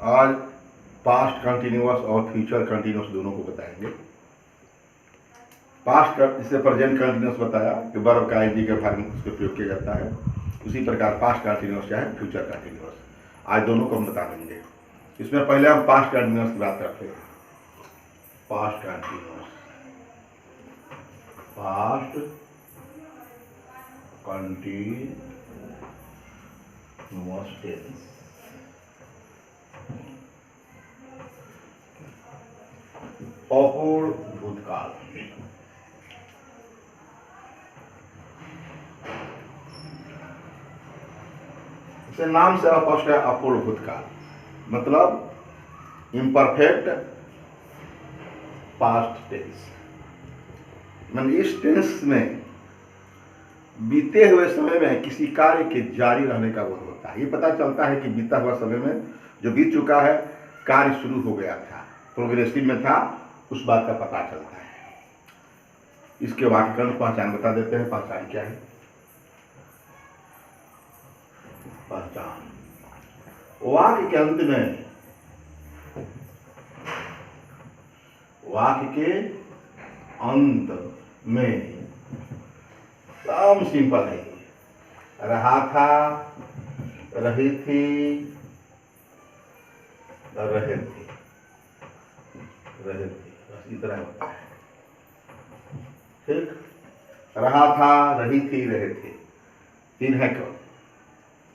आज past continuous और future continuous दोनों को बताएंगे। पास्ट जिसे प्रेजेंट कंटिन्यूअस बताया कि वर्ब का आईडी के फॉर्म में उसका प्रयोग किया जाता है, उसी प्रकार पास्ट कंटिन्यूअस क्या है, फ्यूचर कंटिन्यूअस। आज दोनों को हम बता देंगे। इसमें पहले हम पास्ट कंटिन्यूअस की बात करते हैं। Past continuous, past continuous tense. अपूर्ण भूतकाल। इसे नाम से स्पष्ट है, अपूर्ण भूतकाल मतलब इम्परफेक्ट पास्ट टेंस। मतलब इस टेंस में बीते हुए समय में किसी कार्य के जारी रहने का बोध होता है। ये पता चलता है कि बीता हुआ समय में जो बीत चुका है, कार्य शुरू हो गया था, प्रोग्रेसिव में था, उस बात का पता चलता है। इसके वाक्यांश पहचान बता देते हैं। पहचान क्या है? पहचान वाक्य के अंत में, वाक्य के अंत में एकदम सिंपल है। रहा था, रही थी, रहे थे, रहे थे, बस इतना होता है। ठीक, रहा था, रही थी, रहे थे, तीन है क्यों?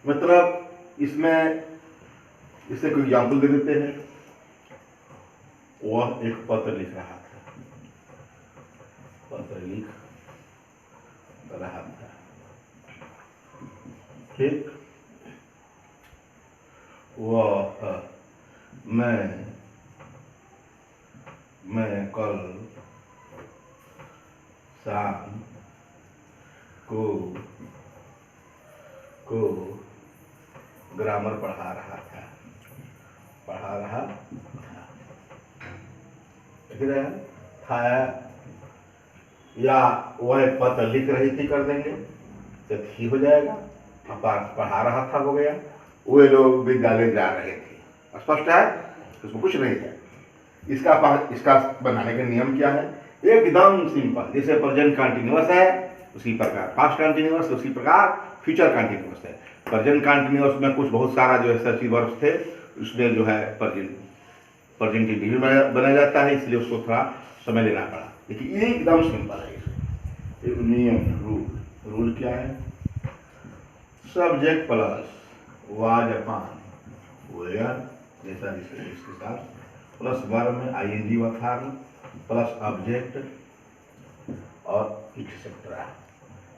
मतलब इसमें इससे कोई एग्जाम्पल दे देते हैं। वह एक पत्र लिख रहा था, पत्र लिख रहा था। ठीक, वह मैं कल शाम को ग्रामर पढ़ा रहा था। था या वह पत्र लिख रही थी कर देंगे तो थी हो जाएगा। पढ़ा रहा था हो गया। वे लोग विद्यालय जा रहे थे। स्पष्ट है, उसमें कुछ नहीं है। इसका बनाने का नियम क्या है? एकदम सिंपल। जैसे प्रेजेंट कंटिन्यूअस है उसी प्रकार पास्ट कंटिन्यूअस, उसी प्रकार फ्यूचर कंटिन्यूअस है। प्रेजेंट कंटिन्यूअस में कुछ बहुत सारा जो है सर्चिव वर्ब्स थे, उसमें जो है प्रेजेंट इंटीरियर बनाया जाता है, इसलिए उसको थोड़ा समय लेना पड़ा। लेकिन ये एकदम सिंपल है। नियम, रूल क्या है? Subject plus was upon were, जैसा इसके साथ, प्लस वर्ब में आईएनजी व फॉर्म, प्लस ऑब्जेक्ट और एक्सेट्रा।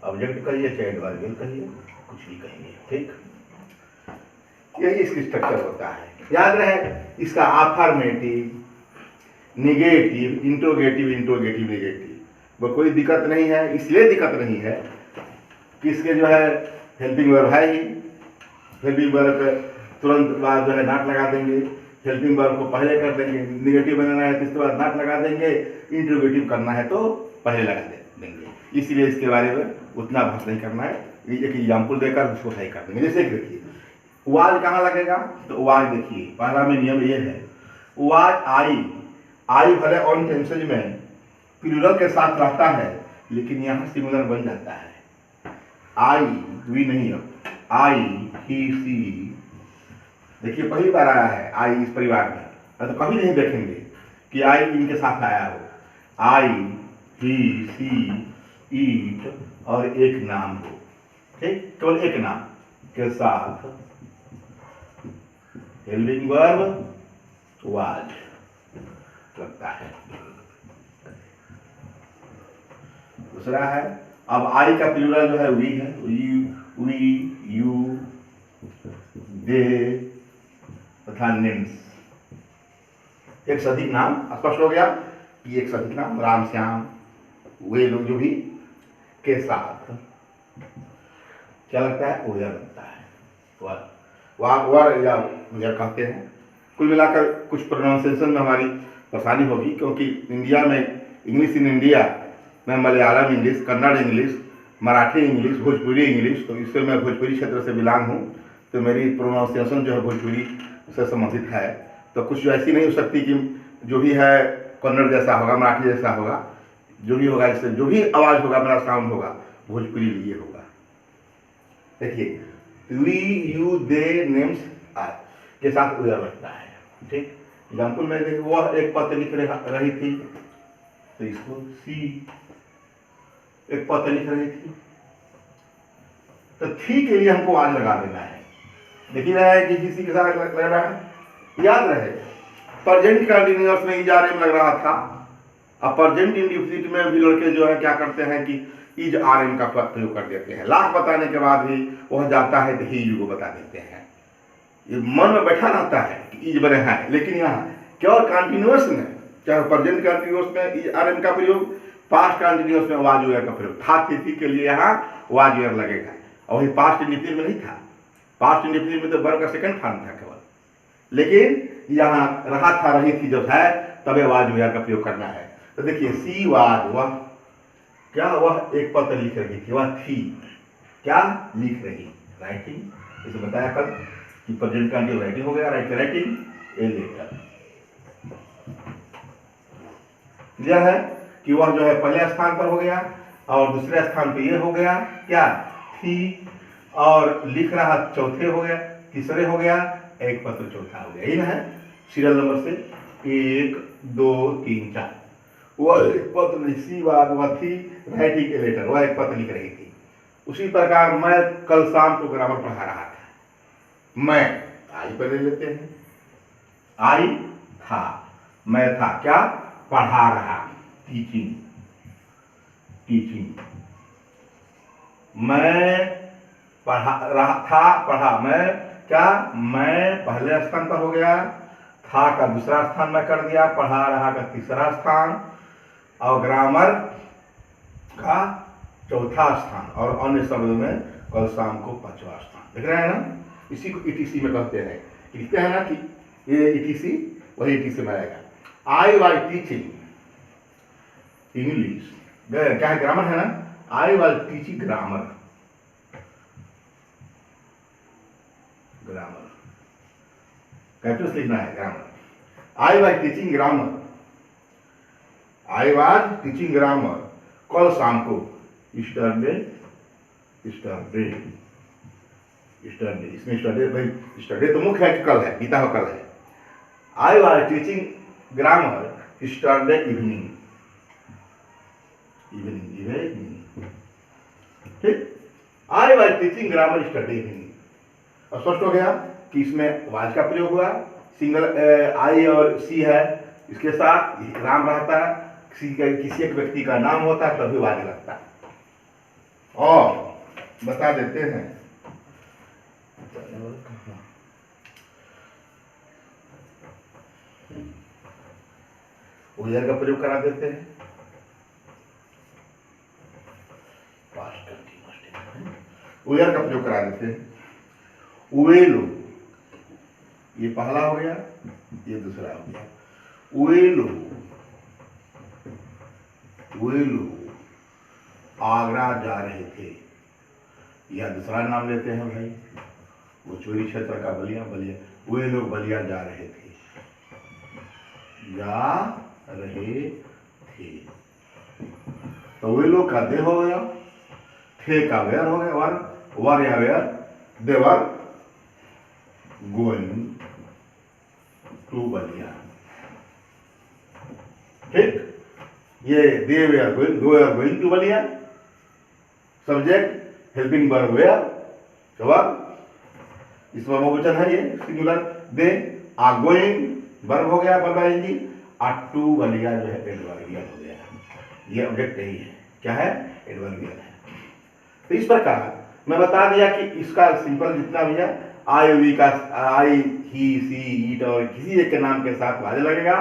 ऑब्जेक्ट कहिए चाहे एडवर्बियल कहिए, कुछ भी कहिए। ठीक, यही इसकी स्ट्रक्चर होता है। याद रहे, इसका अफर्मेटिव, निगेटिव, इंट्रोगेटिव, नेगेटिव, वो कोई दिक्कत नहीं है। इसलिए दिक्कत नहीं है कि इसके जो है हेल्पिंग वर्ब है ही। हेल्पिंग वर्ब पे तुरंत बाद जो है नॉट लगा देंगे। हेल्पिंग वर्ब को पहले कर देंगे। निगेटिव बनाना है तो इसके बाद नॉट लगा देंगे। इंट्रोगेटिव करना है तो पहले लगा देंगे। इसलिए इसके बारे में उतना बहस नहीं करना है। एक एग्जाम्पल देकर उसको सही कर देंगे। जैसे कि देखिए, वाज कहाँ लगेगा? तो वाज देखिए, पहला में नियम ये है, वाज आई भले ऑन टेंसेज में प्लूरल के साथ रहता है, लेकिन यहाँ सिंगुलर बन जाता है। आई, वी नहीं, अब आई, ही, सी। देखिए पहली बार आया है आई इस परिवार में, तो कभी नहीं देखेंगे कि आई इनके साथ आया हो। आई, ही, सी, ईट और एक नाम हो। ठीक, केवल एक नाम के साथ हेल्पिंग वर्ब वाज लगता है। दूसरा है, अब आई का प्लूरल जो है वी है। वी, यू, दे तथा नेम्स। एक से अधिक नाम, स्पष्ट हो गया कि एक से अधिक नाम, राम, श्याम, वे लोग जो भी के साथ क्या लगता है? ओया लगता है। वर या ओया कहते हैं। कुल मिलाकर कुछ प्रोनाउंसिएशन में हमारी परेशानी होगी, क्योंकि इंडिया में इंग्लिश इन इंडिया में Malayalam English, Kannada English, Marathi English, Bhojpuri English, तो इससे मैं भोजपुरी क्षेत्र से बिलोंग हूँ, तो मेरी प्रोनाउंसिएशन जो है भोजपुरी से संबंधित है, तो कुछ ऐसी नहीं हो सकती कि जो भी है कन्नड़ जैसा होगा, मराठी जैसा होगा, जो भी होगा, इससे जो भी आवाज़ होगा, मेरा साउंड होगा, भोजपुरी लिए होगा। देखिए we you they names are के साथ उधर लगता है, ठीक। एग्जाम्पल में देखिए वह एक पत्र लिख रही थी, तो इसको सी एक पत्र लिख रही थी, तो थी के लिए हमको आज लगा देना है। देखिए रहा है कि किसी के साथ लग रहा है, याद रहे प्रेजेंट कंटिन्यूअस में इजारे में लग रहा था, अब प्रेजेंट इंडिफिनिट में भी लड़के जो है क्या करते हैं कि इज आर एम का प्रयोग कर देते हैं। लाख बताने के बाद भी वह जाता है तो ही यू को बता देते हैं। ये मन में बैठा रहता है कि इज बने हैं, लेकिन यहाँ केवल कंटिन्यूअस में, चाहे प्रेजेंट कंटिन्यूअस में इज आर एम का प्रयोग, पास्ट कंटिन्यूअस में वाज वेयर का प्रयोग था, थी के लिए यहाँ वाज वेयर लगेगा। और वही पास्ट इंडिफिनिट में नहीं था, पास्ट इंडिफिनिट में तो वर्ब का सेकंड फॉर्म था केवल, लेकिन यहाँ रहा था, रही थी जब है, तबे वाज वेयर का प्रयोग करना है। तो देखिए सी वाज, वह क्या, वह एक पत्र लिख रही थी, वह थी क्या लिख रही, राइटिंग। इसे बताया कल कि प्रेजेंट कंटिन्यूअस राइटिंग हो गया, राइटिंग ए लेटर। क्लियर है कि वह जो है पहले स्थान पर हो गया और दूसरे स्थान पर ये हो गया क्या, थी, और लिख रहा चौथे हो गया, तीसरे हो गया, एक पत्र चौथा हो गया। यही ना है सीरियल नंबर से 1 2 3 4। वह एक पत्र नहीं, सी बात वह थी, राइटिंग ए लेटर, वह एक पत्र लिख रही थी। उसी प्रकार मैं कल शाम को ग्रामर पढ़ा रहा था, मैं आई पर ले लेते हैं, आई था, मैं था क्या, पढ़ा रहा, टीचिंग, टीचिंग। मैं पढ़ा रहा था, पढ़ा, मैं क्या, मैं पहले स्थान पर हो गया, था का दूसरा स्थान में कर दिया, पढ़ा रहा का तीसरा स्थान, और ग्रामर का चौथा स्थान, और अन्य शब्दों में कल शाम को 5वां स्थान। देख रहे हैं ना, इसी को ईटीसी में कहते हैं। लिखते हैं ना कि ये ईटीसी, वही ईटीसी में आएगा। आई वाज टीचिंग इंग्लिश, क्या है, ग्रामर है ना, आई was teaching grammar, grammar capital लिखना है, grammar. I was teaching grammar, I was teaching grammar कल शाम को, स्टरडे, स्टरडे, स्टरडे, इसमें स्टरडे, भाई स्टरडे तो मुख्य है कि कल है, बीता हुआ कल है। I was teaching grammar yesterday evening, evening, evening, ठीक। I was teaching grammar yesterday evening. और स्पष्ट हो गया कि इसमें वाज का प्रयोग हुआ, सिंगल आई और सी है, इसके साथ राम रहता है, किसी एक व्यक्ति का नाम होता है तभी वाज लगता है। और बता देते हैं वेयर का प्रयोग करा देते हैं, वेयर का प्रयोग करा देते हैं। वेलो, ये पहला हो गया, ये दूसरा हो गया। वेलो, वेलो आगरा जा रहे थे, यह दूसरा नाम लेते हैं भाई, वो चोरी क्षेत्र का बलिया, बलिया, वे लोग बलिया जा रहे थे, जा रहे थे, तो वे लोग का दे हो गया, थे का वेयर हो गया, वर या were, they were going to Ballia, ठीक। ये they were going to Ballia, subject helping verb were, जवाब इसमें बहुवचन है, ये singular, they are going verb हो गया, वर्ब आएंगी, आर टू बलिया जो है एडवर्बियल हो गया, ये ऑब्जेक्ट यही है, क्या है, एडवर्बियल है। तो इस प्रकार मैं बता दिया कि इसका सिंपल जितना भी है, आई वी का आई, ही, सी, ईट और किसी एक के नाम के साथ वाज लगेगा,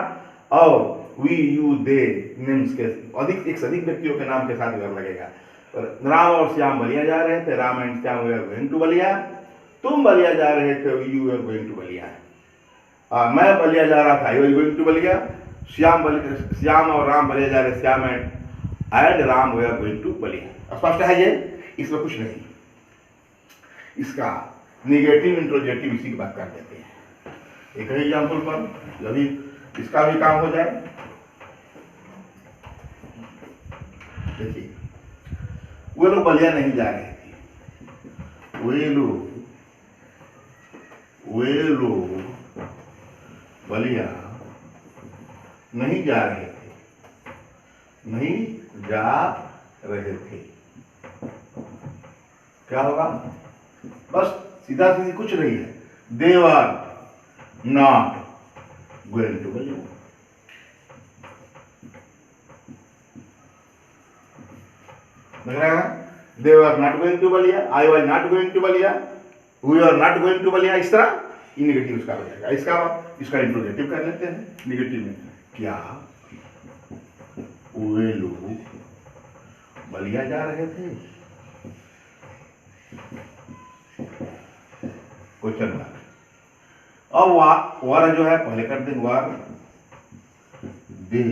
और वी, यू, दे नेम्स के अधिक, एक से अधिक व्यक्तियों के नाम के साथ वर्ब लगेगा। राम और श्याम बलिया जा रहे थे, राम एंड श्याम वे आर गोइंग टू बलिया, तुम बलिया जा रहे थे, you are going to Ballia, मैं बलिया जा रहा था, you are going to Ballia, Shyam और राम बलिया जा रहे, श्याम एंड राम वे आर गोइंग टू बलिया। स्पष्ट है ये, इसमें कुछ नहीं, इसका निगेटिव इंट्रोजेक्टिव इसी की बात कर देते हैं। एक ही एग्जाम्पल पर अभी इसका भी काम हो जाए। देखिए, वे लोग बलिया नहीं जा रहे थे, वे लोग बलिया नहीं जा रहे थे, नहीं जा रहे थे। क्या होगा? बस सीधा सीधी कुछ नहीं है, they were not going to Ballia. लग रहा है? They were not going to Ballia, I was not going to Ballia, we are not going to Ballia. इस तरह ये निगेटिव इसका हो जाएगा। इसका इंट्रोगेटिव कर लेते हैं निगेटिव में। क्या वे लोग बलिया जा रहे थे? Question mark. अब वार जो है पहले कर देंगे, were they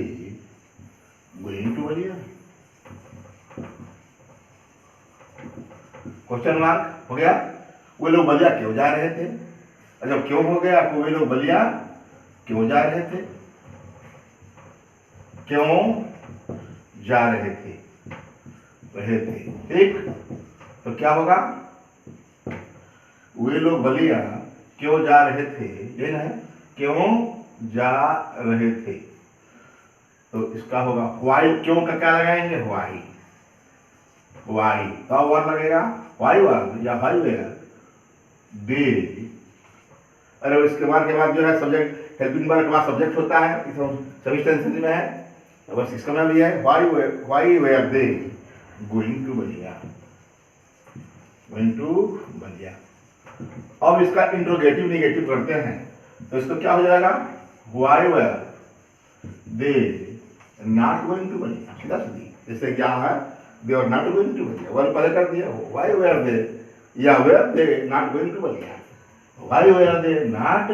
going to Ballia. Question mark हो गया। वे लोग बलिया क्यों जा रहे थे? जब क्यों हो गया तो वे लोग बलिया क्यों जा रहे थे? क्यों जा रहे थे? ठीक, तो क्या होगा? वे लोग बलिया क्यों जा रहे थे, ये ना है, क्यों जा रहे थे। तो इसका होगा वाई। क्यों का क्या लगाएंगे? वाई। तो वर्ड लगेगा वाई वर्ड या वाई वेयर दे। अरे इसके बाद जो है सब्जेक्ट, हेल्पिंग वर्ब के बाद सब्जेक्ट होता है, सभी टेंसेस में है। तो बस इसका में भी है why were they going to Ballia, going to Ballia. अब इसका इंट्रोगेटिव निगेटिव करते हैं, तो इसको क्या हो जाएगा? Why were they not going to Ballia. सीधा सीधी, जैसे क्या है, they are not going to Ballia, one पहले कर दिया। वाई वेयर दे या were they not going to Ballia, why were they not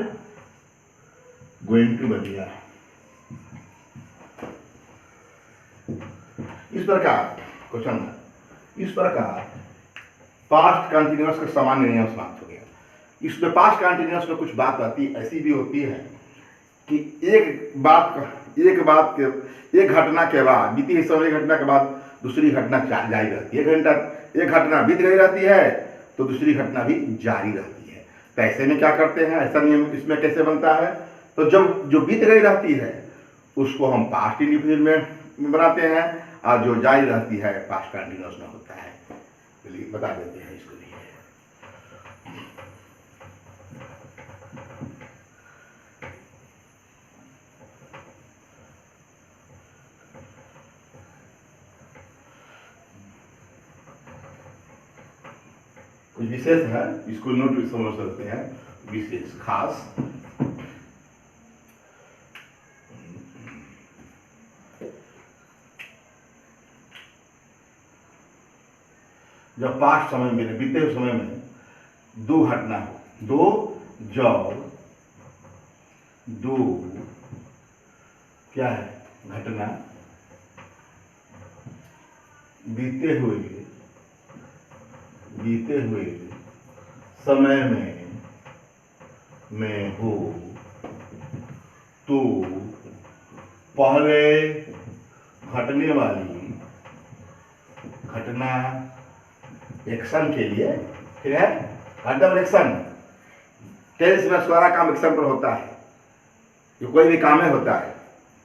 going to Ballia. इस प्रकार क्वेश्चन, इस प्रकार पास्ट कंटिन्यूअस का सामान्य नियम समाप्त हो गया। इसमें पास्ट कंटिन्यूअस में कुछ बात आती ऐसी भी होती है कि एक घटना के बाद, बीती समय घटना के बाद दूसरी घटना जारी रहती है। एक घटना बीत गई रहती है तो दूसरी घटना भी जारी रहती है। तो ऐसे में क्या करते हैं, ऐसा नियम इसमें कैसे बनता है? तो जब जो बीत गई रहती है उसको हम पास्ट इंडिफिनिट में बनाते हैं, और जो जारी रहती है पास्ट कंटिन्यूअस में होता है। चलिए बता देते हैं इसको भी। कुछ विशेष है, इसको नोट भी समझ सकते हैं। विशेष खास जब पास्ट समय में, बीते हुए समय में दो घटना हो, दो क्या है घटना बीते हुए समय में हो, तो पहले घटने वाली घटना एक्शन के लिए, ठीक है, घटना एक्शन टेंस में सारा काम एक्शन पर होता है। जो कोई भी काम में होता है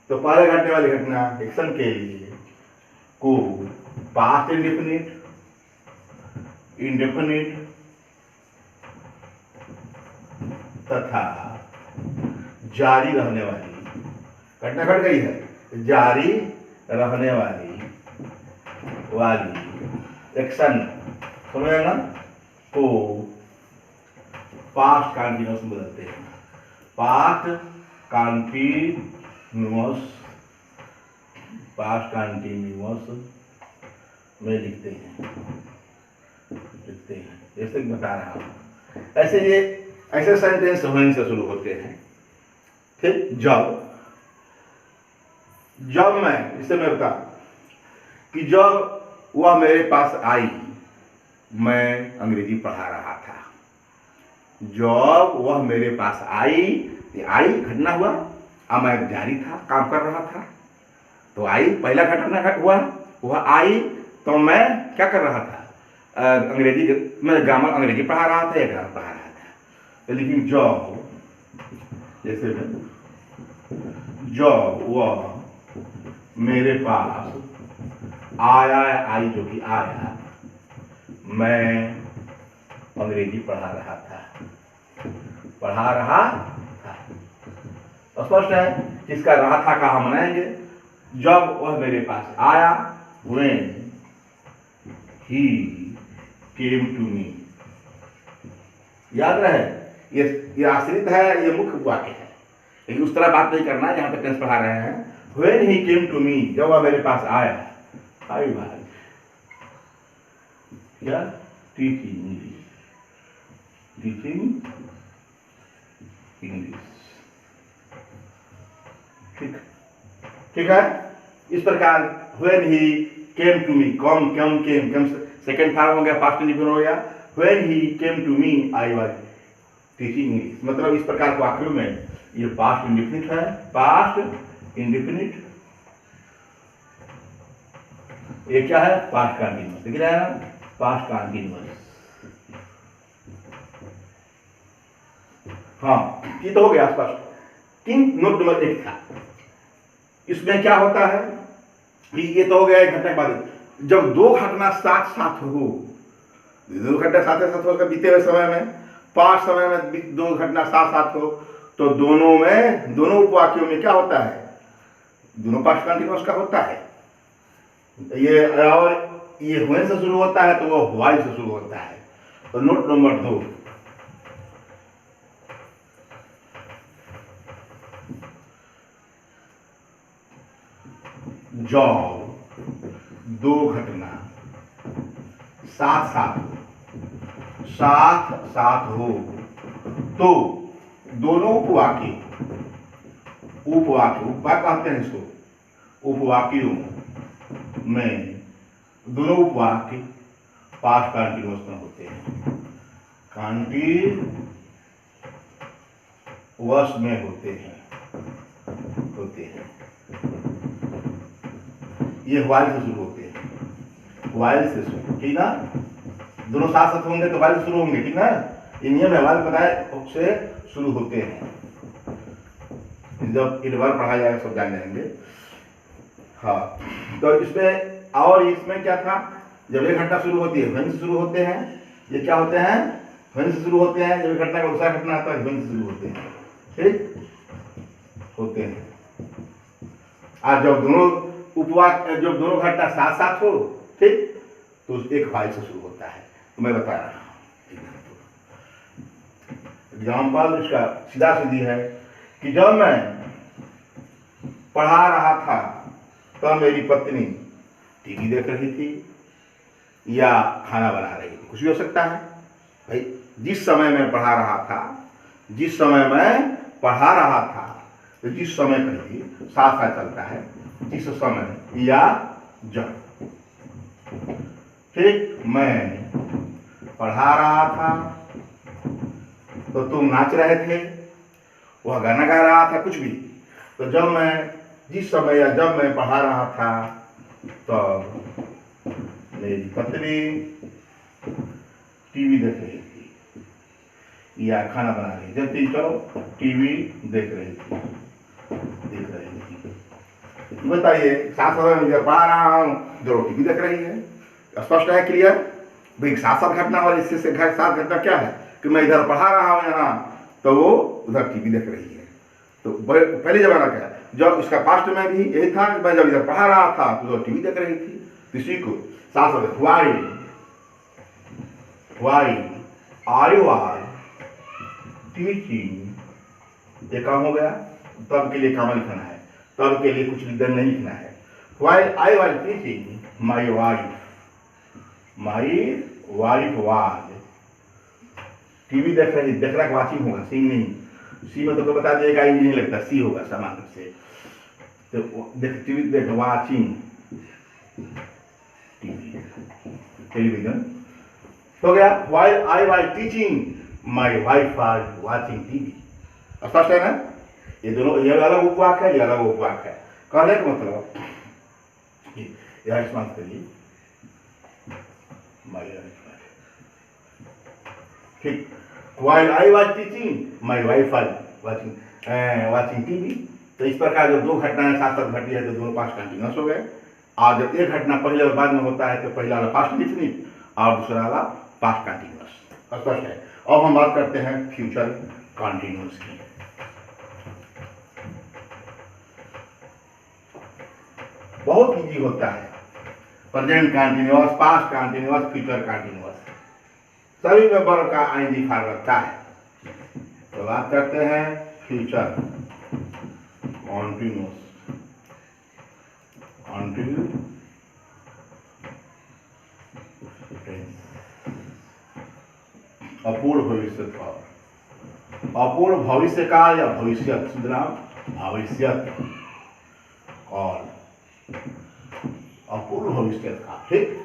तो पहले घटने वाली घटना एक्शन के लिए को पास्ट इंडेफिनिट तथा जारी रहने वाली घटना घट गई है, जारी रहने वाली एक्शन समझ ना, को पास्ट कंटिन्यूअस में बदलते हैं। पास्ट कंटिन्यूअस में लिखते हैं, जैसे कि बता रहा हूं। ऐसे सेंटेंस होने से शुरू होते हैं। ठीक, जब मैं, इसे मैं बता कि जब वह मेरे पास आई, मैं अंग्रेजी पढ़ा रहा था। जब वह मेरे पास आई ये आई घटना हुआ, अब मैं जारी था, काम कर रहा था, तो आई पहला घटना हुआ, वह आई तो मैं क्या कर रहा था, अंग्रेजी मैं ग्रामर अंग्रेजी पढ़ा रहा था या ग्रामर पढ़ा रहा था। तो लेकिन जब जैसे जब वह मेरे पास आया, आई जो कि आया, मैं अंग्रेजी पढ़ा रहा था। स्पष्ट है, किसका रहा था का हम मनाएंगे। जब वह मेरे पास आया, when he came to me, याद रहे ये आश्रित है, ये मुख्य वाक्य है, लेकिन उस तरह बात नहीं करना है जहां तक टेंस पढ़ा रहे हैं। when he came to me, जब वह मेरे पास आया, आई भाई क्या टीचिंग इंग्लिश, ठीक है। इस प्रकार when he came to me, came second form हो गया, पास्ट इंडिफिनिट हो गया। when he came to me, I was teaching English। मतलब इस प्रकार के वाक्यों में ये पास्ट इंडिफिनिट है, पास्ट इंडिफिनिट, ये क्या है, पास्ट कंटीन्यूअस, दिख रहा है, पास्ट कंटीन्यूअस। हाँ, ये तो हो गया स्पष्ट। किंग नोट नंबर 1 था, इसमें क्या होता है कि ये तो हो गया एक घटना के बाद, जब दो घटना साथ साथ हो, दो घटना साथ हो बीते हुए समय में, पास्ट समय में दो घटना साथ साथ हो, तो दोनों उपवाक्यों में क्या होता है, दोनों पास्ट कंटीन्यूअस का होता है। ये और ये व्हेन से शुरू होता है तो वो व्हाइल से शुरू होता है। तो नोट नंबर 2, जब दो घटना साथ साथ हो तो दोनों उपवाक्य कहते हैं इसको, उपवाक्यों में दोनों उपवाक्य पास्ट कंटीन्यूअस में होते हैं, कंटीन्यूअस में होते हैं। ये व्हाइल से शुरू होते हैं, व्हाइल से शुरू, ठीक ना, दोनों साथ साथ होंगे तो व्हाइल से शुरू होंगे, ठीक ना, ये नियम है, व्हाइल बताए से शुरू होते हैं। जब इनवर्ब पढ़ा जाएगा सब जान जाएंगे। हाँ, तो इसमें और इसमें क्या था, जब एक घटना शुरू होती है व्हेन से शुरू होते हैं, ये क्या होते हैं, व्हेन से शुरू होते हैं। जब एक घटना का दूसरा घटना आता है व्हेन से शुरू होते हैं, ठीक होते हैं। आज जब दोनों घटना साथ साथ हो, ठीक, तो एक व्हाइल से शुरू होता है। तो मैं बता रहा हूं एग्जाम्पल, इसका सीधा सीधी है कि जब मैं पढ़ा रहा था तब मेरी पत्नी टीवी देख रही थी या खाना बना रही थी, कुछ भी हो सकता है भाई। जिस समय मैं पढ़ा रहा था, तो जिस समय कहिए साथ साथ चलता है, जिस समय या जब, ठीक। मैं पढ़ा रहा था तो तुम नाच रहे थे, वह गाना गा रहा था, कुछ भी। तो जब मैं जिस समय या जब मैं पढ़ा रहा था तो मेरी पत्नी टीवी देख रही थी या खाना बना रही थी, चलो टीवी देख रही थी। बताइए, साथ साथ में पढ़ा रहा हूँ, जो टीवी देख रही है, स्पष्ट है, क्लियर भाई। साथ साथ घटना और इससे साथ घटना क्या है कि मैं इधर पढ़ा रहा हूँ यहाँ, तो वो उधर टीवी देख रही है। तो पहले जमाना क्या है, जब इसका पास्ट में भी यही था, मैं जब इधर पढ़ा रहा था तो टीवी देख रही थी। किसी को साथ साथ वाई आई वाज टीचिंग, ये काम हो गया। तब के लिए काम लिखना है, तब के लिए कुछ लिखना नहीं लिखना है। While I was teaching my wife was TV देख रहा है, वाचिंग होगा, सिंग नहीं, सी में तो बता देगा, ही नहीं लगता, सी होगा समान रूप से। तो देख टीवी देख, वाचिंग टेलीविजन हो गया। While I was teaching my wife was watching TV. स्पष्ट है ना? ये दोनों, ये अलग उपवाक है, ये अलग उपवाक है। कहने का मतलब यह इस्तेमाल करिए, ठीक। While I was teaching, my wife was watching TV। तो इस प्रकार जब दो घटनाएं साथ साथ घटी है तो दोनों पास्ट कंटिन्यूस हो गए। और जब एक घटना पहले और बाद में होता है तो पहला वाला पास्ट इंडेफिनिट और दूसरा वाला पास्ट कंटिन्यूस। स्पष्ट है। अब हम बात करते हैं फ्यूचर कंटिन्यूस की। बहुत इजी होता है, present continuous, past continuous, future continuous, सभी में वर्ब का आईएनजी फॉर्म रखता है। तो बात करते हैं फ्यूचर कंटिन्यूस, अपूर्ण भविष्य काल, अपूर्ण भविष्य काल या भविष्य, भविष्यत काल, अपूर्ण भविष्य काल। ठीक,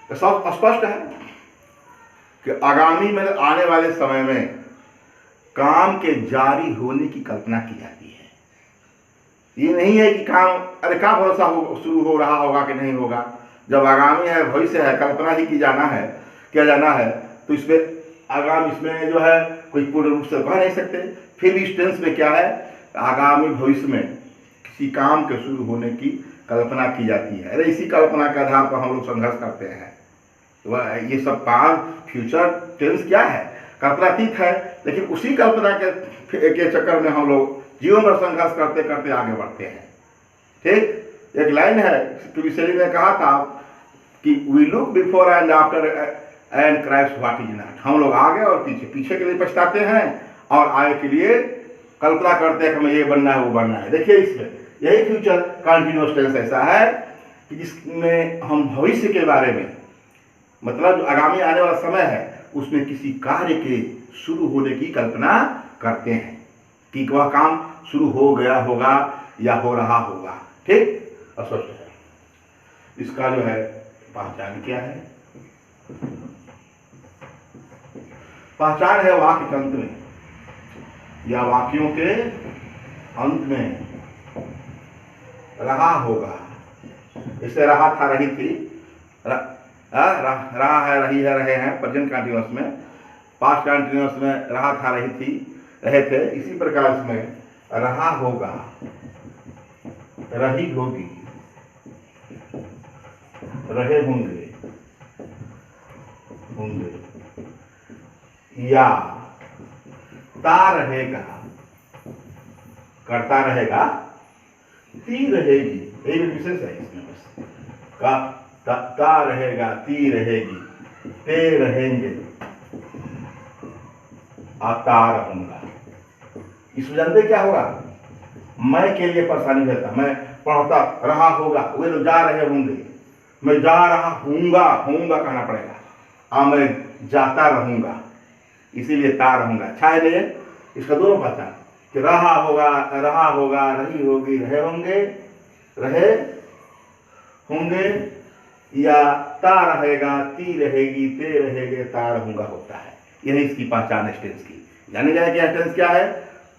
तो सब स्पष्ट है कि आगामी में आने वाले समय में काम के जारी होने की कल्पना की जाती है। ये नहीं है कि काम, अरे क्या भरोसा हो शुरू हो रहा होगा कि नहीं होगा। जब आगामी है, भविष्य है, कल्पना ही की जाना है, किया जाना है, तो इसमें आगामी, इसमें जो है कोई पूर्ण रूप से कह नहीं सकते। फिर भी इस टेंस में क्या है, आगामी भविष्य में किसी काम के शुरू होने की कल्पना की जाती है। अरे इसी कल्पना के आधार पर हम लोग संघर्ष करते हैं। ये सब पास्ट फ्यूचर टेंस क्या है, कल्पनातीत है, लेकिन उसी कल्पना के चक्कर में हम लोग जीवन भर संघर्ष करते करते आगे बढ़ते हैं। ठीक, एक लाइन है टूरिसेली ने कहा था कि we look before and after and Christ what is not. हम लोग आगे और पीछे, पीछे के लिए पछताते हैं और आगे के लिए कल्पना करते हैं कि हमें ये बनना है, वो बनना है। देखिए इसमें यही फ्यूचर कंटिन्यूअस टेंस ऐसा है कि जिसमें हम भविष्य के बारे में, मतलब जो आगामी आने वाला समय है, उसमें किसी कार्य के शुरू होने की कल्पना करते हैं कि वह काम शुरू हो गया होगा या हो रहा होगा। ठीक, स्पष्ट है। इसका जो है पहचान क्या है, पहचान है वाक्य के अंत में या वाक्यों के अंत में रहा होगा। इससे रहा था, रही थी, रहा है, रही है, रहे हैं प्रेजेंट कंटिन्यूअस में, पास्ट कंटिन्यूअस में रहा था, रही थी, रहे थे। इसी प्रकार इसमें रहा होगा, रही होगी, रहे होंगे, होंगे, या ता रहेगा, करता रहेगा, ती रहेगी। एक विशेष है इसमें, बस का ता रहेगा, ती रहेगी, ते रहेंगे, आता रहूंगा। इसमें जानते क्या होगा, मैं के लिए परेशानी रहता, मैं पढ़ता रहा होगा, वे लोग जा रहे होंगे, मैं जा रहा हूंगा, होऊंगा कहना पड़ेगा, मैं जाता रहूंगा, इसीलिए ता रहूंगा। अच्छा है नहीं, इसका दोनों पहचान कि रहा होगा, रही होगी, रहे होंगे, रहे होंगे, या ता रहेगा, ती रहेगी, ते रहेंगे, ता रहूंगा होता है। यही इसकी पहचान है टेंस की। जाने जाए कि टेंस क्या है,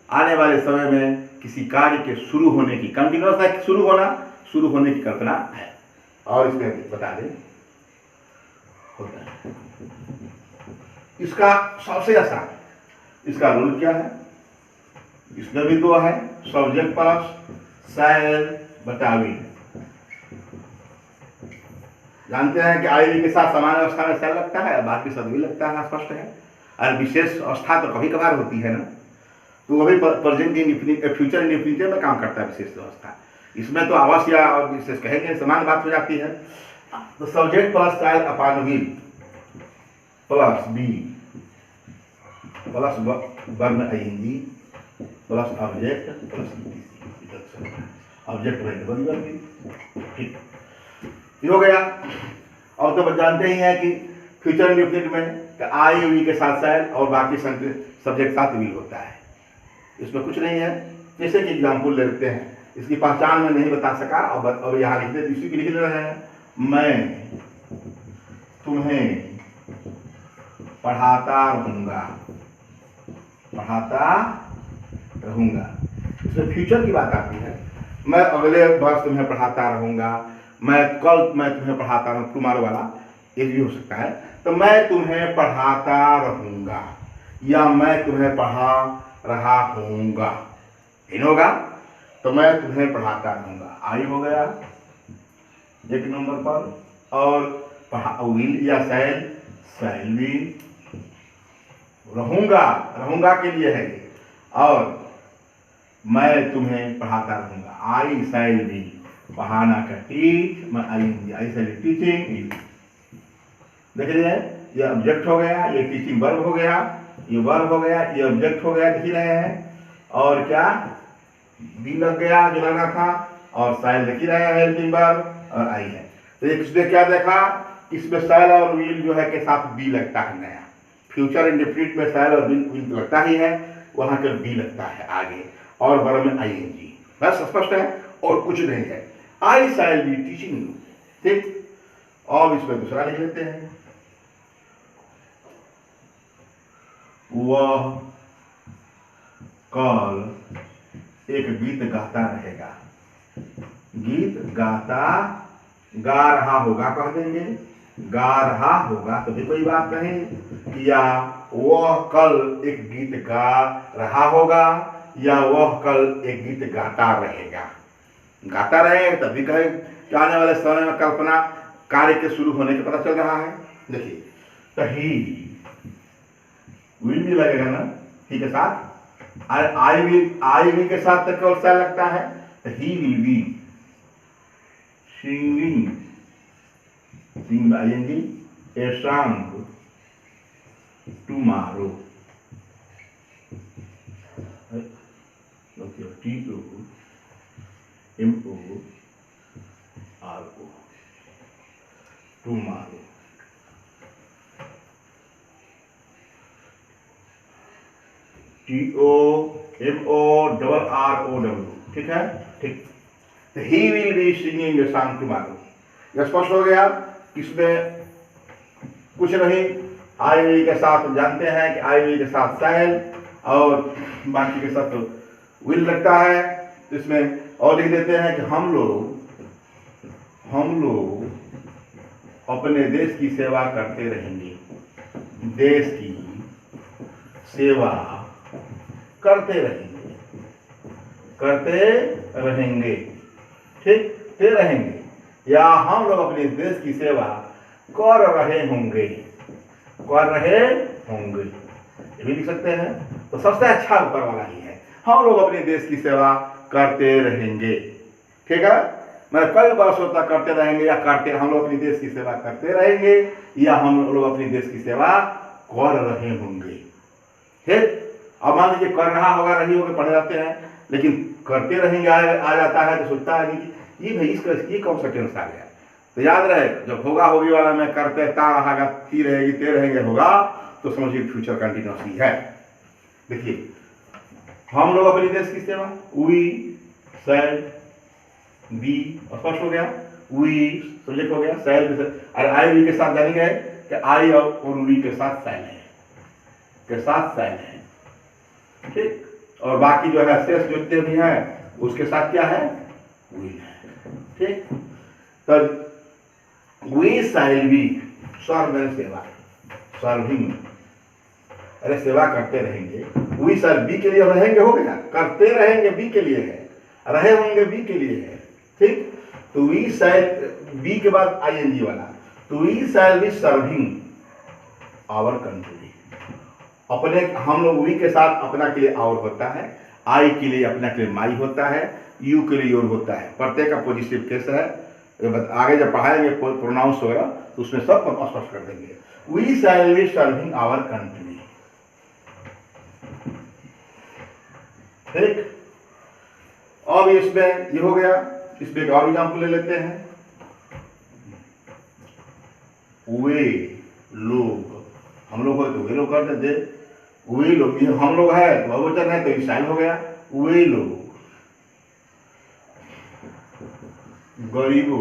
आने वाले समय में किसी कार्य के शुरू होने की, कंटिन्यूअस है, शुरू होने की कल्पना है। और इसमें बता दें होता है। इसका सबसे आसान, इसका रूल क्या है, इसमें भी दो है, सब्जेक्ट प्लस शैल बटा विल। जानते हैं कि आई के साथ समान अवस्था में शैल लगता है, बाकी सब भी लगता है, स्पष्ट है। और विशेष अवस्था तो कभी कभार होती है ना, तो वही प्रेजेंट इंडेफिनिट, फ्यूचर इंडेफिनिट में काम करता है विशेष अवस्था। इसमें तो अवश्य या और विशेष कहेंगे समान बात हो जाती है। तो subject plus shall upon will plus be plus verb ING plus object plus object रहेगा, ठीक, ये हो गया। और तो जानते ही हैं कि फ्यूचर इंडेफिनिट में आई वी के साथ शैल और बाकी सब्जेक्ट साथ विल होता है। इसमें कुछ नहीं है। जैसे कि एग्जाम्पल ले लेते हैं, इसकी पहचान में नहीं बता सका, और यहाँ लिख देते, इसी की लिख रहे हैं, मैं तुम्हें पढ़ाता रहूंगा, पढ़ाता रहूँगा। इसमें फ्यूचर की बात आती है। मैं अगले वर्ष तुम्हें पढ़ाता रहूँगा, मैं तुम्हें पढ़ाता रहूँ, टुमारो वाला ये भी हो सकता है। तो मैं तुम्हें पढ़ाता रहूँगा या मैं तुम्हें पढ़ा रहा हूँगा, इन होगा। तो मैं तुम्हें पढ़ाता रहूँगा, आई हो गया एक नंबर पर। और विल या शैल भी, रहूँगा के लिए है ये। और मैं तुम्हें पढ़ाता रहूँगा, आई शैल बी, पढ़ाना का टीच, मैं आई शैल बी टीचिंग यू। देखिए ये ऑब्जेक्ट हो गया, ये टीचिंग वर्ब हो गया, ये वर्ब हो गया, ये ऑब्जेक्ट हो गया, देख रहे हैं। और क्या बी लग गया जो लगा था, और शैल देख ही रहे हैं हेल्पिंग वर्ब, और आई है। तो इसमें क्या देखा, इसमें शैल और विल जो है के साथ बी लगता है नया। फ्यूचर इंडेफिनिट में शैल और विल लगता ही है, वहां पर बी लगता है आगे, और वर्ब में आईएनजी। बस स्पष्ट है और कुछ नहीं है। आई शैल बी टीचिंग यू, ठीक। और इसमें दूसरा लिख लेते हैं, वह कल एक गीत गाता रहेगा। गीत गाता, गा रहा होगा कह देंगे, गा रहा होगा तो भी कोई बात नहीं, या वह कल एक गीत गा रहा होगा, या वह कल एक गीत गाता रहेगा। गाता रहेगा तभी कहे कि आने वाले समय में कल्पना कार्य के शुरू होने का पता चल रहा है। देखिए तो ही विल भी लगेगा ना, ही के साथ, आई विल के साथ तो केवल शैल लगता है, तो he will be singing ING a song tomorrow। TOMORROw, tomorrow। TOMORROW, ठीक है, ठीक। He will be singing a song tomorrow. यह स्पष्ट हो गया। इसमें कुछ नहीं, आई विल के साथ जानते हैं कि आई विल के साथ शैल और बाकी के साथ विल लगता है। इसमें और लिख देते हैं कि हम लोग अपने देश की सेवा करते रहेंगे। देश की सेवा करते रहेंगे, ठीक, ते रहेंगे, या हम लोग अपने देश की सेवा कर रहे होंगे, ये भी लिख सकते हैं। तो सबसे अच्छा ऊपर वाला ही है, हम लोग अपने देश की सेवा करते रहेंगे, ठीक है। मतलब कई बार सोचता करते रहेंगे या करते, हम लोग अपने देश की सेवा करते रहेंगे या हम लोग अपने देश की सेवा कर रहे होंगे, ठीक। अब मान लीजिए कर रहा होगा, रही होगा पढ़े जाते हैं, लेकिन करते रहेंगे आ जाता है तो सोचता है कि ये भाई इसका ये कौन सा टेंस आ गया। तो याद रहे जब होगा होगी वाला में करते ता रहा, ती रहेगी, ते रहेंगे होगा, तो समझिए फ्यूचर कंटिन्यूस ही है। देखिए हम लोग अपने देश की सेवा, वी शैल बी, स्पष्ट हो गया, वी सब्जेक्ट हो गया, शैल और आई वी के साथ जानेंगे कि आई और वी के साथ शैल है, ठीक। और बाकी जो है शेष जितने भी हैं उसके साथ क्या है, विल है, ठीक। तो वी शैल बी सर्व सेवा, सर्विंग, अरे सेवा करते रहेंगे। वी शैल बी के लिए रहेंगे हो गया, करते रहेंगे बी के लिए है, रहे होंगे बी के लिए है, ठीक। तो वी शैल बी के बाद ING वाला, तो we shall be serving our country. अपने हम लोग वी के साथ अपना के लिए आवर होता है, आई के लिए अपना के लिए माई होता है, यू के लिए योर होता है। प्रत्येक का पॉजिटिव केस है, आगे जब पढ़ाएंगे प्रोनाउंस वगैरह तो उसमें सब स्पष्ट कर देंगे। We shall be serving our country, ठीक। अब इसमें ये हो गया। इसमें एक और एग्जाम्पल ले लेते हैं, वे लोग, हम लोग हो तो वे लोग कर देते, वे लोग, हम लोग है तो बहुवचन है तो ये शैल हो गया। वे लोग गरीबों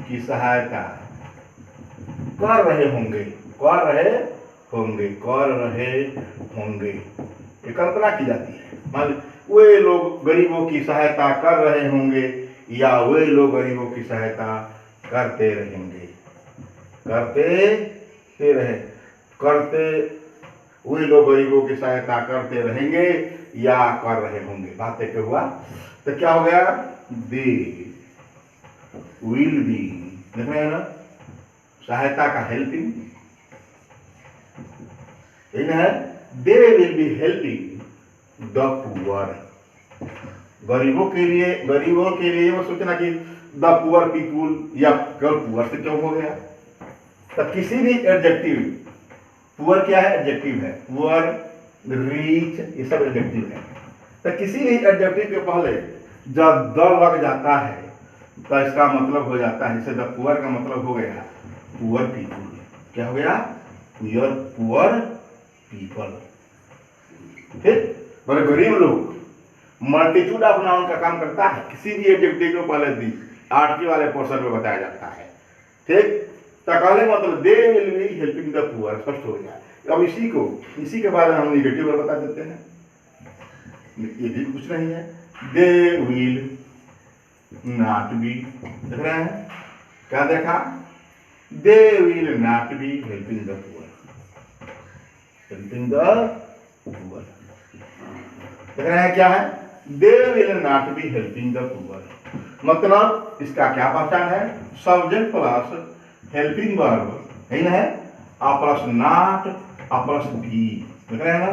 की सहायता कर रहे होंगे, ये कल्पना की जाती है। मान वे लोग गरीबों की सहायता कर रहे होंगे या वे लोग गरीबों की सहायता करते रहेंगे, करते वे लोग गरीबों की सहायता करते रहेंगे या कर रहे होंगे। बात एक हुआ तो क्या हो गया, दे विल बी, देख रहे हैं ना, सहायता का हेल्पिंग, यही ना है, दे will B helping the poor. गरीबों के लिए वो सोचना कि द पुअर पीपुल या पुअर से क्यों हो गया। तो किसी भी एडजेक्टिव, पुअर क्या है, एडजेक्टिव है, पुअर, रिच, ये सब एडजेक्टिव है। तो किसी भी एडजेक्टिव के पहले जब द लग जाता है तो इसका मतलब हो जाता है, जैसे द पुअर का मतलब हो गया पुअर पीपुल। क्या हो गया, पुअर पीपल। ठीक, बड़े गरीब लोग, मल्टीट्यूड ऑफ नाउन का काम करता है, किसी भी एडजेक्टिव को पहले दी आर्टिकल वाले पोर्शन में बताया जाता है। ठीक, तकाले मतलब दे will B helping the poor, स्पष्ट हो गया। अब इसी के बारे में हम निगेटिव बता देते हैं, ये भी कुछ नहीं है, दे विल नॉट बी, देख रहे हैं क्या देखा, दे will not be helping the poor, helping the poor, देख रहे हैं क्या है, दे will not be helping the poor. मतलब इसका क्या पहचान है, सब्जेक्ट प्लस हेल्पिंग वर्ब, यही ना है, आ प्लस नॉट, आ प्लस बी, देख रहे हैं ना,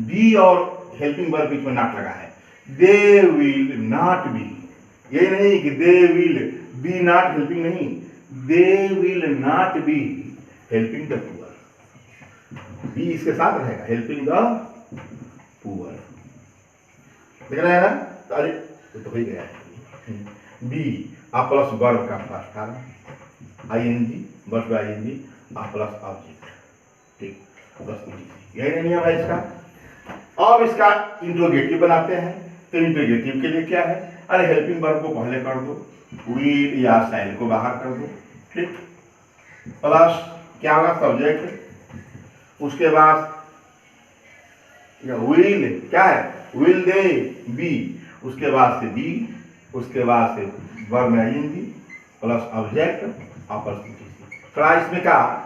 बी और हेल्पिंग वर्ब बीच में नॉट लगा है। दे विल नॉट बी, यही नहीं कि they will be not helping, नहीं, they will not be helping the poor, B इसके साथ रहेगा, हेल्पिंग द पुअर, देख रहे हैं ना। तो अरे तो ही गया है, बी आ प्लस वर्ब का first form ING, verb ING, आ प्लस ऑब्जेक्ट, ठीक, बस यही नियम है इसका। अब इसका इंट्रोगेटिव बनाते हैं, तो इंट्रोगेटिव के लिए क्या है, अरे हेल्पिंग वर्ब को पहले कर दो, विल या शैल को बाहर कर दो, ठीक, प्लस क्या होगा, सब्जेक्ट, उसके बाद विल क्या है, विल दे बी, उसके बाद से बी, उसके बाद से वर्ब में आईएनजी प्लस ऑब्जेक्ट और प्लस ईटीसी। थोड़ा इसमें का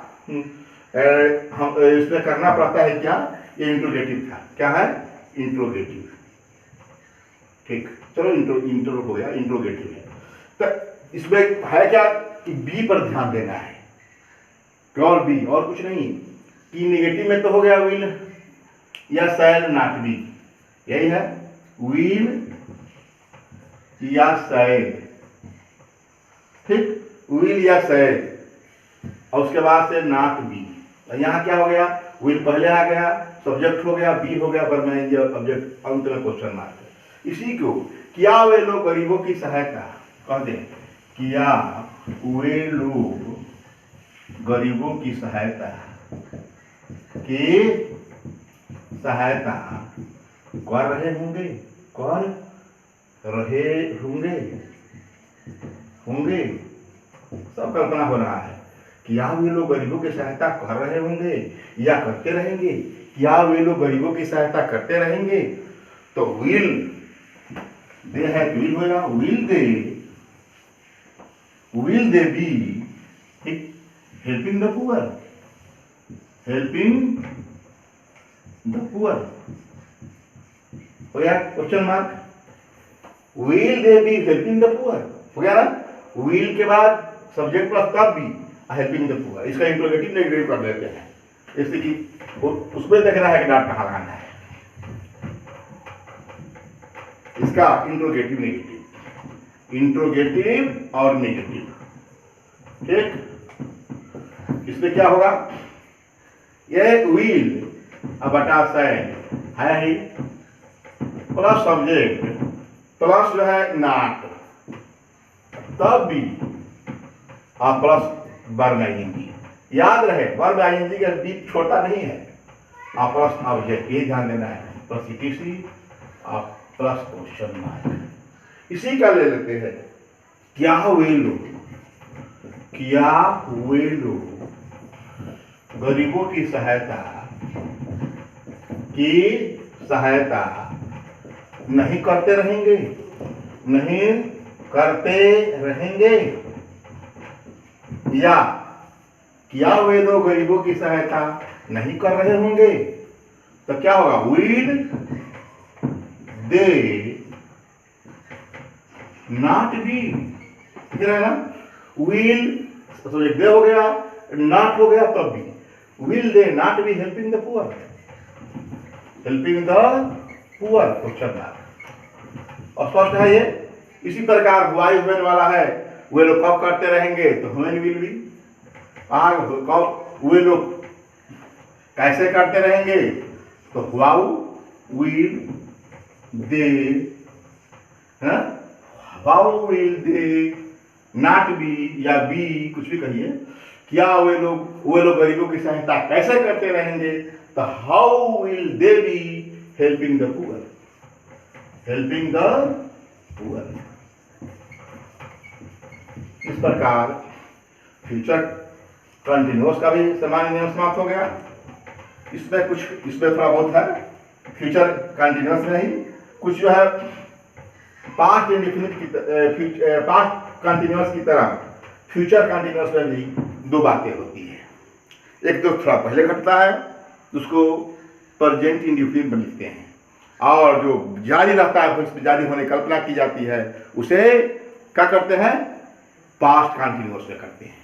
हम इसमें करना पड़ता है क्या, ये इंट्रोगेटिव था, क्या है, इंट्रोगेटिव, ठीक, चलो इंट्रो हो गया, इंट्रोगेटिव है। तो इसमें है क्या कि बी पर ध्यान देना है, केवल बी और कुछ नहीं, कि नेगेटिव में तो हो गया विल या शैल नॉट बी, यही है, विल या शैल, ठीक, विल या शैल, और उसके बाद से नॉट बी। यहाँ क्या हो गया, विल पहले आ गया, सब्जेक्ट हो गया, बी हो गया, पर मैं ऑब्जेक्ट अंत में क्वेश्चन मार्क है। इसी को क्या वे लोग गरीबों की सहायता, कह दें क्या वे लोग गरीबों की सहायता कर रहे होंगे, सब कल्पना हो रहा है, क्या वे लोग गरीबों की सहायता कर रहे होंगे या करते रहेंगे, क्या वे लोग गरीबों की सहायता करते रहेंगे। तो विल दे है, विल होगा, will they B helping the poor, हो गया question mark, will they B helping the poor, हो गया ना, विल के बाद सब्जेक्ट प्लस तब भी हेल्पिंग द पुअर, इसका इंट्रोगेटिव नेगेटिव कर देते हैं, इससे कि उसमें देखना है कि डॉट कहाँ लगाना है, इसका इंट्रोगेटिव नेगेटिव, इंट्रोगेटिव और नेगेटिव, ठीक। इसमें क्या होगा, ये विल अब बटा शैल है ही, प्लस सब्जेक्ट प्लस जो है नॉट, तब भी आप प्लस वर्ब आईएनजी, याद रहे वर्ब आईएनजी का बी छोटा नहीं है, आप प्लस ऑब्जेक्ट, ये ध्यान देना है, प्लस ईटीसी आप प्लस क्वेश्चन मार्क। इसी का ले लेते हैं, क्या वे गरीबों की सहायता सहायता नहीं करते रहेंगे, नहीं करते रहेंगे, या क्या वे लोग गरीबों की सहायता नहीं कर रहे होंगे, तो क्या होगा, विल दे नॉट बी, ठीक है ना, विल तो एक दे हो गया, नॉट हो गया, तब भी will they not be helping the poor, helping the poor, question mark. और स्पष्ट है ये। इसी प्रकार वाई व्हेन वाला है, वे लोग कब करते रहेंगे, तो व्हेन विल बी। आग कब, वे लोग कैसे करते रहेंगे, तो how will they, how will they not be या बी, कुछ भी कहिए, क्या वे लोग गरीबों की सहायता कैसे करते रहेंगे, तो how will they B helping the poor, helping the poor. इस प्रकार फ्यूचर कंटिन्यूअस का भी सामान्य नियम समाप्त हो गया। इसमें थोड़ा बहुत है, फ्यूचर कंटिन्यूअस में ही कुछ जो है पास्ट इंडेफिनिट की, पास्ट कंटिन्यूअस की तरह फ्यूचर कंटिन्यूअस में भी दो बातें होती है। एक तो थोड़ा पहले घटता है, उसको प्रेजेंट इंडेफिनिट में लिखते हैं, और जो जारी रहता है, उसमें जारी होने की कल्पना की जाती है, उसे क्या करते हैं, पास्ट कंटिन्यूअस में करते हैं,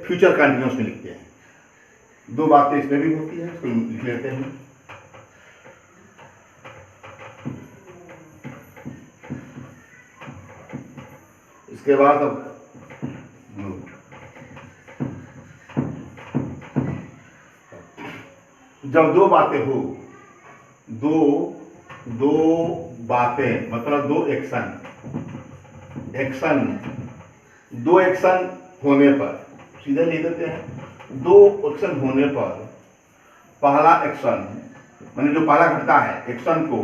फ्यूचर कंटिन्यूअस में लिखते हैं। दो बातें इसमें भी होती है, इसको लिख लेते हैं। इसके बाद अब जब दो बातें हो, दो बातें मतलब दो एक्शन होने पर, सीधे लिख देते हैं, दो एक्शन होने पर पहला एक्शन माने जो पहला घटता है एक्शन को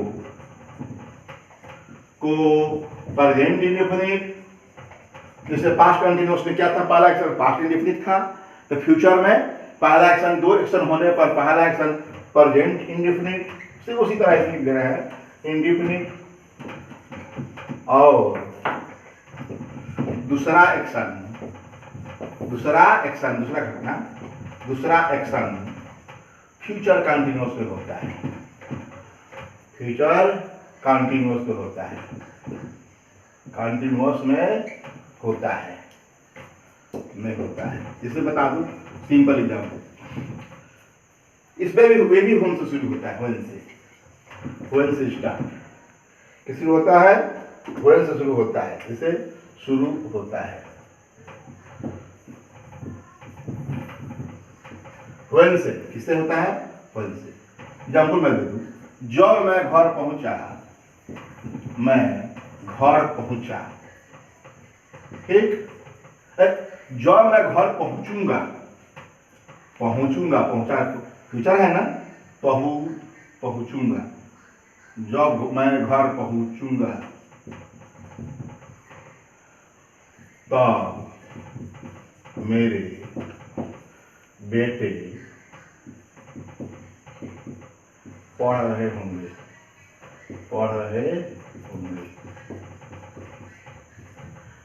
प्रेजेंट इंडेफिनिट, जैसे पास्ट कंटिन्यूअस में क्या था, पहला एक्शन पास्ट इंडेफिनिट था, तो फ्यूचर में पहला एक्शन, दो एक्शन होने पर पहला एक्शन प्रेजेंट इंडेफिनिट, सिर्फ उसी तरह लिख दे रहे हैं इंडेफिनिट, और दूसरा एक्शन फ्यूचर कंटिन्यूअस में होता है, फ्यूचर कंटिन्यूअस में होता है, कंटिन्यूअस में होता है, जिसे बता दूं सिंपल एग्जाम्पल, इसमें भी वे भी होम से शुरू होता है, व्हेन से स्टार्ट, किससे होता है, व्हेन से शुरू होता है, इसे शुरू होता है, व्हेन से किससे होता है, व्हेन से। एग्जाम्पल मैं दे दूं, जब मैं घर पहुंचा, ठीक, जब मैं घर पहुंचूंगा, पहुंचा फ्यूचर है ना, पहुंचूंगा, जब मैं घर पहुंचूंगा, तब मेरे बेटे पढ़ रहे होंगे,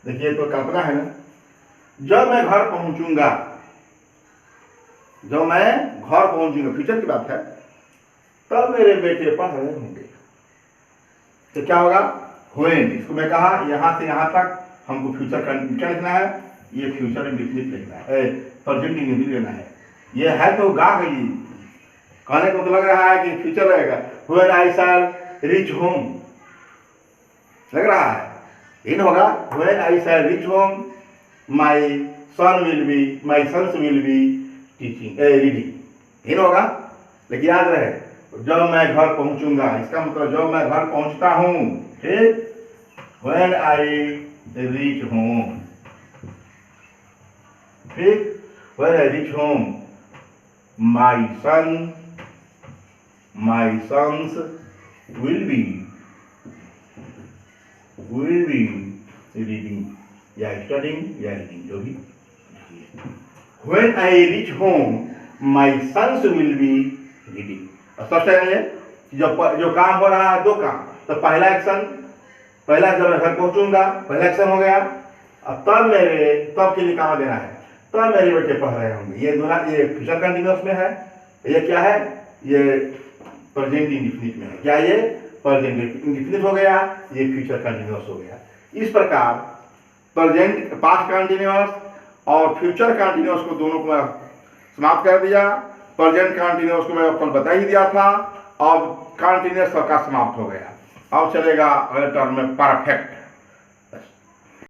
देखिए तो कल्पना है ना, जब मैं घर पहुंचूंगा, फ्यूचर की बात है, तब मेरे बेटे पढ़ रहे होंगे, तो क्या होगा, व्हेन। इसको मैं कहा यहां से यहां तक हमको फ्यूचर क्या लिखना है, ये फ्यूचर इंडेफिनिट लिखना है, प्रेजेंट इंडेफिनिट लेना है, ये है तो गा गई, कहने को तो लग रहा है कि फ्यूचर रहेगा, when I shall reach home, लग रहा है, इन होगा when I shall reach home my sons will be teaching reading, इन होगा, लेकिन याद रहे जब मैं घर पहुंचूंगा, इसका मतलब जब मैं घर पहुंचता हूं, ठीक, व्हेन आई रीच होम, ठीक, when I reach home my sons will be reading या स्टडिंग या रीडिंग, जो भी। When I reach home, my sons will be reading. स्पष्ट है ये, जो काम हो रहा है 2 काम, तो पहला एक्शन मैं घर पहुंचूंगा, पहला एक्शन हो गया। अब तब के लिए काम देना है, तब मेरे बेटे पढ़ रहे होंगे। ये फ्यूचर कंटिन्यूअस में है, ये क्या है, ये प्रेजेंट इंडिफिनिट में है। क्या ये प्रेजेंट इंडिफिनिट हो गया, ये फ्यूचर कंटिन्यूअस हो गया। इस प्रकार प्रेजेंट पास्ट कंटिन्यूअस और फ्यूचर कंटिन्यूअस को दोनों को समाप्त कर दिया। प्रेजेंट कंटिन्यूअस को मैं आपको बता ही दिया था। अब कंटिन्यूअस का समाप्त हो गया। अब चलेगा अगले टर्म में परफेक्ट।